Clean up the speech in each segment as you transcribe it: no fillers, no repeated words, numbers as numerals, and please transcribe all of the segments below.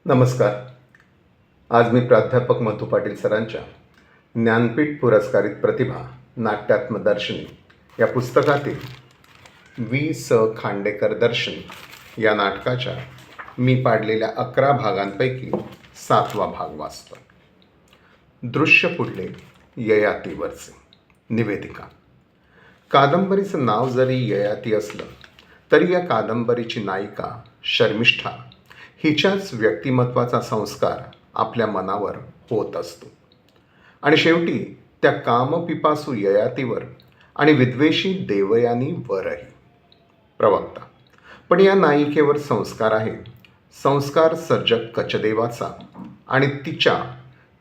नमस्कार. आज मी प्राध्यापक मधु पाटील सरांच्या ज्ञानपीठ पुरस्कारित प्रतिभा नाट्यात्मदर्शनी या पुस्तकातील वि.स. खांडेकर दर्शन या नाटकाच्या मी पाडलेल्या 11 भागांपैकी 7वा भाग वाचतो. दृश्य पुढले ययातीवरचे. निवेदिका. कादंबरीचं नाव जरी ययाती असलं तरी या कादंबरीची नायिका शर्मिष्ठा हिच्याच व्यक्तिमत्वाचा संस्कार आपल्या मनावर होत असतो आणि शेवटी त्या कामपिपासू ययातीवर आणि विद्वेषी देवयानीवरही. प्रवक्ता. पण या नायिकेवर संस्कार आहे संस्कार सर्जक कचदेवाचा आणि तिच्या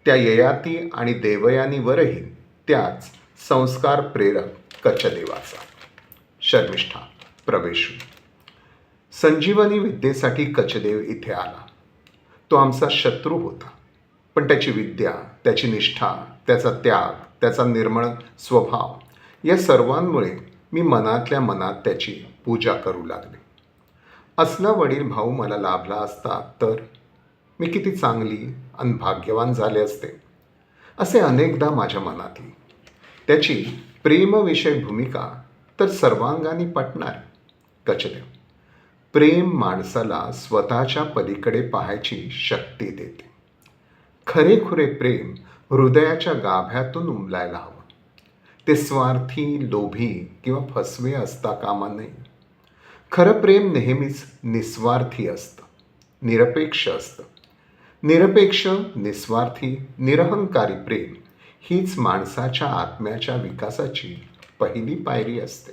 त्या ययाती आणि देवयानीवरही त्याच संस्कार प्रेरक कचदेवाचा. शर्मिष्ठा. प्रवेशू. संजीवनी विद्येसाठी कचदेव इथे आला. तो आमचा शत्रू होता, पण त्याची विद्या, त्याची निष्ठा, त्याचा त्याग, त्याचा निर्मळ स्वभाव या सर्वांमुळे मी मनातल्या मनात त्याची पूजा करू लागले. असला वडील भाऊ मला लाभला असता तर मी किती चांगली आणि भाग्यवान झाले असते असे अनेकदा माझ्या मनात येईल. त्याची प्रेमविषयक भूमिका तर सर्वांगाने पटणार. कचदेव. प्रेम माणसाला स्वतःच्या पलीकडे पाहायची शक्ती देते. खरेखुरे प्रेम हृदयाच्या गाभ्यातून उमलायला हवं. ते स्वार्थी, लोभी किंवा फसवे असता कामा नये. खरं प्रेम नेहमीच निस्वार्थी असतं, निरपेक्ष असतं. निरपेक्ष, निस्वार्थी, निरहंकारी प्रेम हीच माणसाच्या आत्म्याच्या विकासाची पहिली पायरी असते.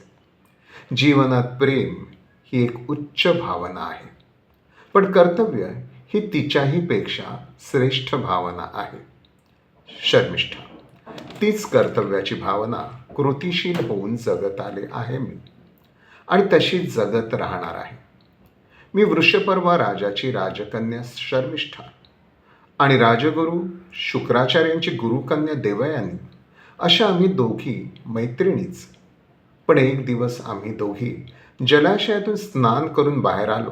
जीवनात प्रेम ही एक उच्च भावना आहे, पण कर्तव्य ही तिच्याही पेक्षा श्रेष्ठ भावना आहे. शर्मिष्ठा. तीच कर्तव्याची भावना कृतिशील होऊन जगत आले आहे मी आणि तशीच जगत राहणार आहे. मी वृषपर्वा राजाची राजकन्या शर्मिष्ठा आणि राजगुरू शुक्राचार्यांची गुरुकन्या देवयानी अशा आम्ही दोघी मैत्रिणीच. पण एक दिवस आम्ही दोघी जलाशयातून स्नान करून बाहेर आलो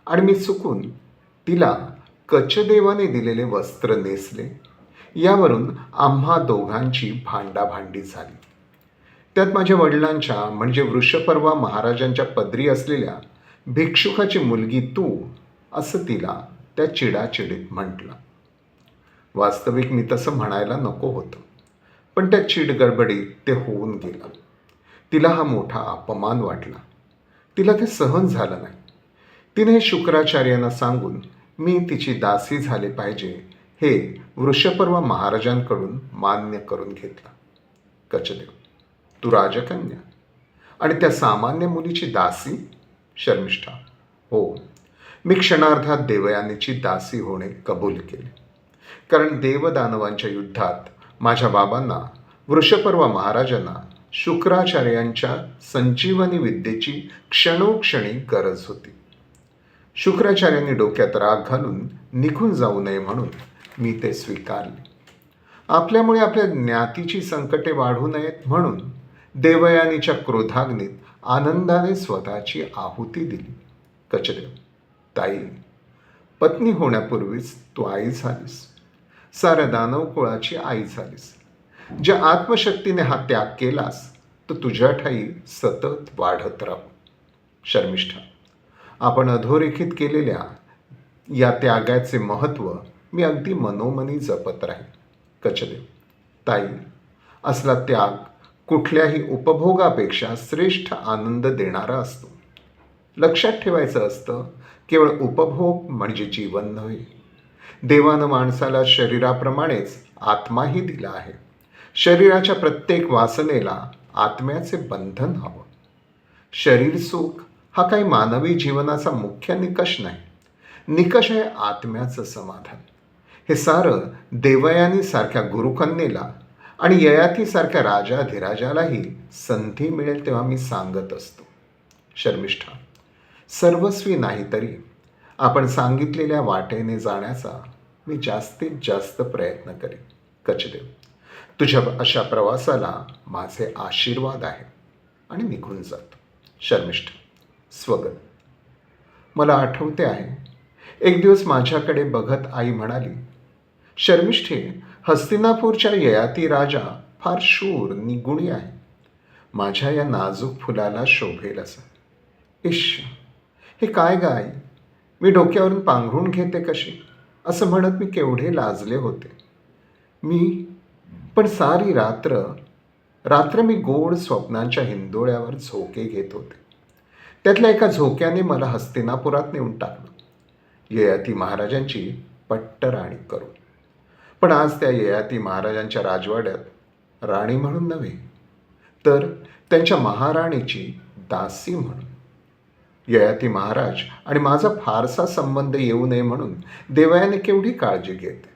आणि मी चुकून तिला कचदेवाने दिलेले वस्त्र नेसले. यावरून आम्हा दोघांची भांडाभांडी झाली. त्यात माझ्या वडिलांच्या म्हणजे वृषपर्वा महाराजांच्या पदरी असलेल्या भिक्षुकाची मुलगी तू असं तिला त्या चिडाचिडीत म्हटलं. वास्तविक मी तसं म्हणायला नको होतं, पण त्या चिडगडबडीत ते होऊन गेलं. तिला हा मोठा अपमान वाटला. तिला ते सहन झालं नाही. तिने शुक्राचार्यांना सांगून मी तिची दासी झाले पाहिजे हे वृषपर्वा महाराजांकडून मान्य करून घेतलं. कचदेव. तू राजकन्या आणि त्या सामान्य मुलीची दासी? शर्मिष्ठा. हो, मी क्षणार्धात देवयानीची दासी होणे कबूल केले. कारण देवदानवांच्या युद्धात माझ्या बाबांना, वृषपर्वा महाराजांना शुक्राचार्यांच्या संजीवनी विद्येची क्षणोक्षणी गरज होती. शुक्राचार्यांनी डोक्यात राग घालून निघून जाऊ नये म्हणून मी ते स्वीकारले. आपल्यामुळे आपल्या ज्ञातीची संकटे वाढू नयेत म्हणून देवयानीच्या क्रोधाग्नीत आनंदाने स्वतःची आहुती दिली. कचदेव. ताई, पत्नी होण्यापूर्वीच तू आई झालीस. साऱ्या दानव कुळाची आई झालीस. ज्या आत्मशक्तीने हा त्याग केलास तो तुझ्या ठाई सतत वाढत राहू. शर्मिष्ठा. आपण अधोरेखित केलेल्या या त्यागाचे महत्त्व मी अगदी मनोमनी जपत राहीन. कचदेव. ताई, असला त्याग कुठल्याही उपभोगापेक्षा श्रेष्ठ आनंद देणारा असतो. लक्षात ठेवायचं असतं, केवळ उपभोग म्हणजे जीवन नव्हे. देवानं माणसाला शरीराप्रमाणेच आत्माही दिला आहे. शरीराच्या प्रत्येक वासनेला आत्म्याचे बंधन हवं. शरीर सुख हा काही मानवी जीवनाचा मुख्य निकष नाही. निकष आहे आत्म्याचं समाधान. हे सारं देवयानीसारख्या गुरुकन्येला आणि ययातीसारख्या राजाधिराजालाही संधी मिळेल तेव्हा मी सांगत असतो. शर्मिष्ठा. सर्वस्वी नाही तरी आपण सांगितलेल्या वाटेने जाण्याचा मी जास्तीत जास्त प्रयत्न करेन. कचदेव. तुझ्या अशा प्रवासाला माझे आशीर्वाद आहे आणि निघून जातो. शर्मिष्ठा. स्वगत. मला आठवते आहे एक दिवस माझ्याकडे बघत आई म्हणाली, शर्मिष्ठे, हस्तिनापूरच्या ययाती राजा फार शूर निगुणी आहे. माझ्या या नाजूक फुलाला शोभेल असं. इश्श, हे काय ग आई, मी डोक्यावरून पांघरून घेते कशी, असं म्हणत मी केवढे लाजले होते. पण सारी रात्र मी गोड स्वप्नांच्या हिंदोळ्यावर झोके घेत होते. त्यातल्या एका झोक्याने मला हस्तिनापुरात नेऊन टाकलं, ययाती महाराजांची पट्टराणी करून. पण आज त्या ययाती महाराजांच्या राजवाड्यात राणी म्हणून नव्हे, तर त्यांच्या महाराणीची दासी म्हणून. ययाती महाराज आणि माझा फारसा संबंध येऊ नये म्हणून देवयाने केवढी काळजी घेते.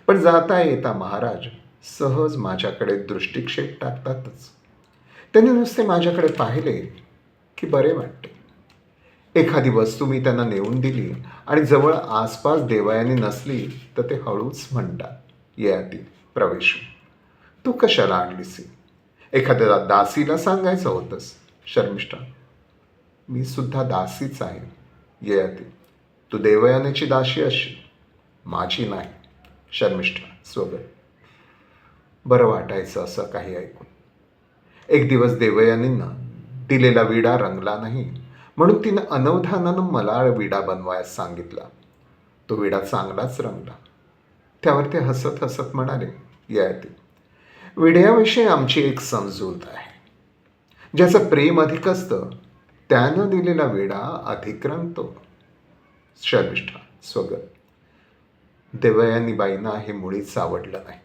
पण जाता येता महाराज सहज माझ्याकडे दृष्टिक्षेप टाकतातच. त्यांनी नुसते माझ्याकडे पाहिले की बरे वाटते. एखादी वस्तू मी त्यांना नेऊन दिली आणि जवळ आसपास देवयानी नसली तर ते हळूच म्हणतात, ययाती प्रवेश, तू कशाला आणलीस? एखाद्या दासीला सांगायचं होतंस. शर्मिष्ठा, मी सुद्धा दासीच आहे. ययाती, तू देवयानीची दासी असशील, माझी नाही. शर्मिष्ठा स्वगत. बरं वाटायचं असं काही ऐकून. एक दिवस देवयानींना दिलेला विडा रंगला नाही म्हणून तिनं अनवधानानं मला विडा बनवायला सांगितला. तो विडा चांगलाच रंगला. त्यावर ते हसत हसत म्हणाले, ययाती, विड्याविषयी आमची एक समजूत आहे. ज्याचं प्रेम अधिक असतं त्यानं दिलेला विडा अधिक रंगतो. शर्मिष्ठा स्वगत. देवयानीबाईंना हे मुळीच आवडलं नाही.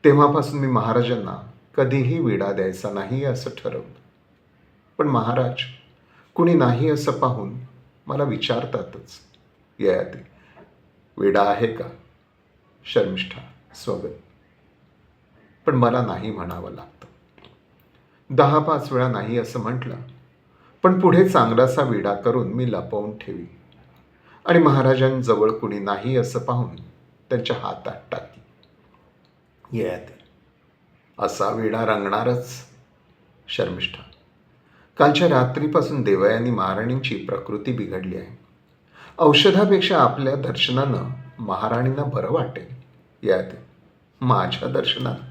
तेव्हापासून मी महाराजांना कधीही विडा द्यायचा नाही असं ठरवलं. पण महाराज कुणी नाही असं पाहून मला विचारतातच, ययाती, विडा आहे का? शर्मिष्ठा स्वगत. पण मला नाही म्हणावं लागतं. 10-5 वेळा नाही असं म्हटलं, पण पुढे चांगलासा विडा करून मी लपवून ठेवी आणि महाराजांजवळ कुणी नाही असं पाहून त्यांच्या हातात टाकी. ययाती, असा विडा रंगणारच. शर्मिष्ठा, कालच्या रात्रीपासून देवयानी महाराणींची प्रकृती बिघडली आहे. औषधापेक्षा आपल्या दर्शनानं महाराणींना बरं वाटेल. ययाती, माझ्या दर्शनानं?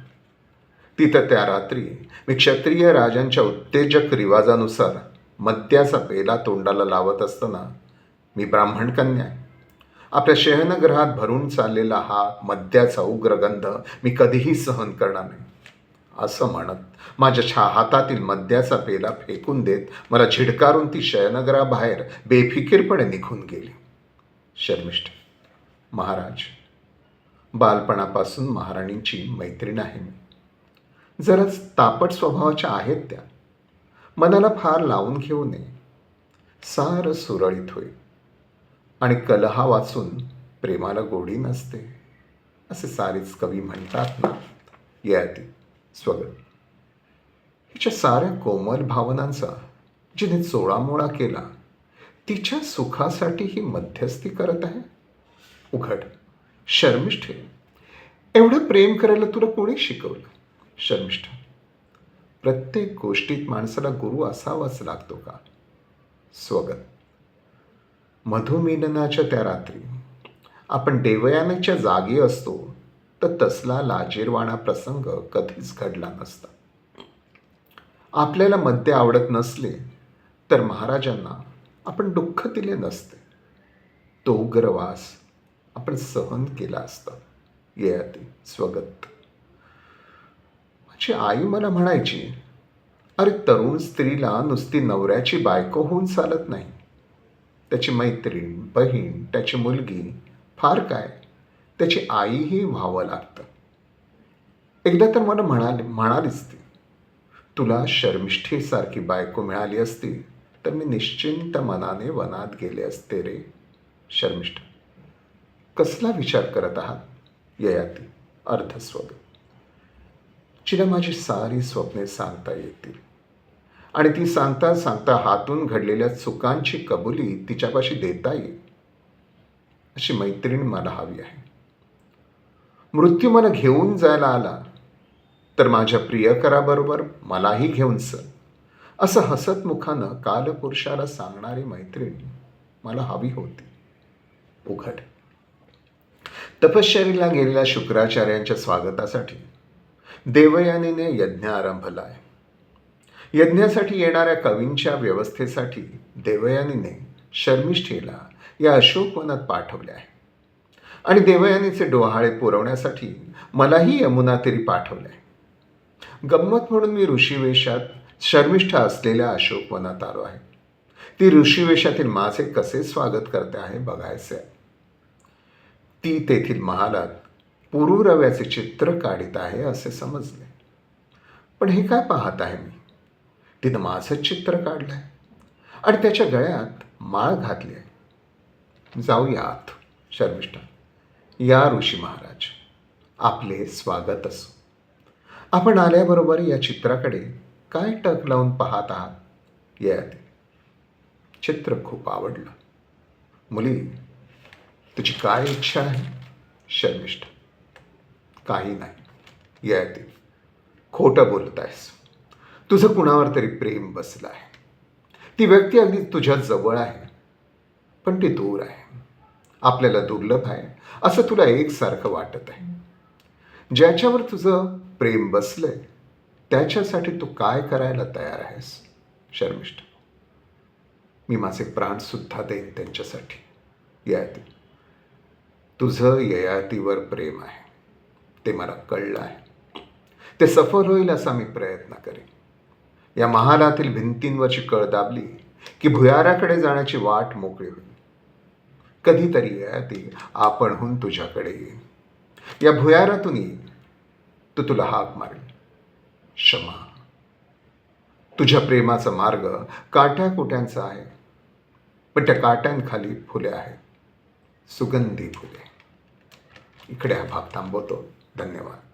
तिथं त्या रात्री मी क्षत्रिय राजांच्या उत्तेजक रिवाजानुसार मद्याचा पेला तोंडाला लावत असताना, मी ब्राह्मण कन्या आहे, आपल्या शयनगृहात भरून चाललेला हा मद्याचा उग्रगंध मी कधीही सहन करणार नाही, असं म्हणत माझ्या हातातील मद्याचा पेला फेकून देत मला झिडकारून ती शयनगृहाबाहेर बेफिकीरपणे निघून गेली. शर्मिष्ठ, महाराज, बालपणापासून महाराणींची मैत्रीण आहे मी. जराच तापट स्वभावाच्या आहेत त्या. मनाला फार लावून घेऊ नये, सारं सुरळीत होईल. आणि कलहा वाचून प्रेमाला गोडी नसते, असे सारेच कवी म्हणतात ना. ययाती स्वगत. हिच्या साऱ्या कोमल भावनांचा जिने चोळामोळा केला, तिच्या सुखासाठी ही मध्यस्थी करत आहे. उघड. शर्मिष्ठे, एवढं प्रेम करायला तुला कोणी शिकवलं? शर्मिष्ठा, प्रत्येक गोष्टीत माणसाला गुरु असावाच लागतो का? स्वगत. मधुमिलनाच्या त्या रात्री आपण देवयानीच्या जागी असतो तर तसला लाजीरवाणा प्रसंग कधीच घडला नसता. आपल्याला मद्य आवडत नसले तर महाराजांना आपण दुःख दिले नसते. तो उग्रवास आपण सहन केला असता. ययाती स्वगत. माझी आई मला म्हणायची, अरे तरुण स्त्रीला नुसती नवऱ्याची बायको होऊन चालत नाही, त्याची मैत्रीण, बहीण, त्याची मुलगी, फार काय त्याची आईही व्हावं लागतं. एकदा तर मला म्हणालीच ती, तुला शर्मिष्ठेसारखी बायको मिळाली असती तर मी निश्चिंत मनाने वनात गेले असते रे. शर्मिष्ठ, कसला विचार करत आहात? ययाती अर्धस्वगत. जिला माझी सारी स्वप्ने सांगता येतील आणि ती सांगता सांगता हातून घडलेल्या चुकांची कबुली तिच्यापाशी देता येईल, अशी मैत्रीण मला हवी आहे. मृत्यू मला घेऊन जायला आला तर माझ्या प्रियकराबरोबर मलाही घेऊन चल, असं हसतमुखानं कालपुरुषाला सांगणारी मैत्रीण मला हवी होती. उघड. तपश्चर्येला गेलेल्या शुक्राचार्यांच्या स्वागतासाठी देवयानीने यज्ञ आरंभलाय. यज्ञासाठी येणाऱ्या कवींच्या व्यवस्थेसाठी देवयानीने शर्मिष्ठेला या अशोकवनात पाठवले आहे आणि देवयानीचे डोहाळे पुरवण्यासाठी मलाही यमुना तीरी पाठवले आहे. गंमत म्हणून मी ऋषीवेशात शर्मिष्ठ असलेल्या अशोकवनात आलो आहे. ती ऋषीवेशातील माझे कसे स्वागत करते आहे बघायचे आहे. ती तेथील महालात पुरूरव्याचे चित्र काढीत आहे असे समजले. पण हे काय पाहत आहे मी? तिनं माझं चित्र काढलं आहे आणि त्याच्या गळ्यात माळ घातली आहे. जाऊया आत शर्मिष्ठा. या ऋषी महाराज, आपले स्वागत असो. आपण आल्याबरोबर या चित्राकडे काय टक लावून पाहत आहात? या आधी. चित्र खूप आवडलं. मुली, तुझी काय इच्छा आहे? शर्मिष्ठा. काही नाही. या आधी. खोटं बोलत आहेस. तुझं कुणावर तरी प्रेम बसलं आहे. ती व्यक्ती अगदी तुझ्या जवळ आहे, पण ती दूर आहे. आपल्याला दुर्लभ आहे असं तुला एकसारखं वाटत आहे. ज्याच्यावर तुझं प्रेम बसलंय त्याच्यासाठी तू काय करायला तयार आहेस? शर्मिष्ठा. मी माझे प्राण सुद्धा देईन त्यांच्यासाठी. ययाती. तुझं ययातीवर प्रेम आहे, ते मला कळलं आहे. ते सफल होईल असा मी प्रयत्न करेन. या महालातील भिंतींवरची कळ दाबली की भुयाराकडे जाण्याची वाट मोकळी होईल. कधीतरी ययाती आपणहून तुझ्याकडे येईन. या भुयारातून येईन. तुला हाक मारेल. क्षमा. तुझ्या प्रेमाचा मार्ग काट्याकुट्यांचा आहे, पण त्या काट्यांखाली फुले आहेत, सुगंधी फुले. इकडे हा भाग थांबवतो. धन्यवाद.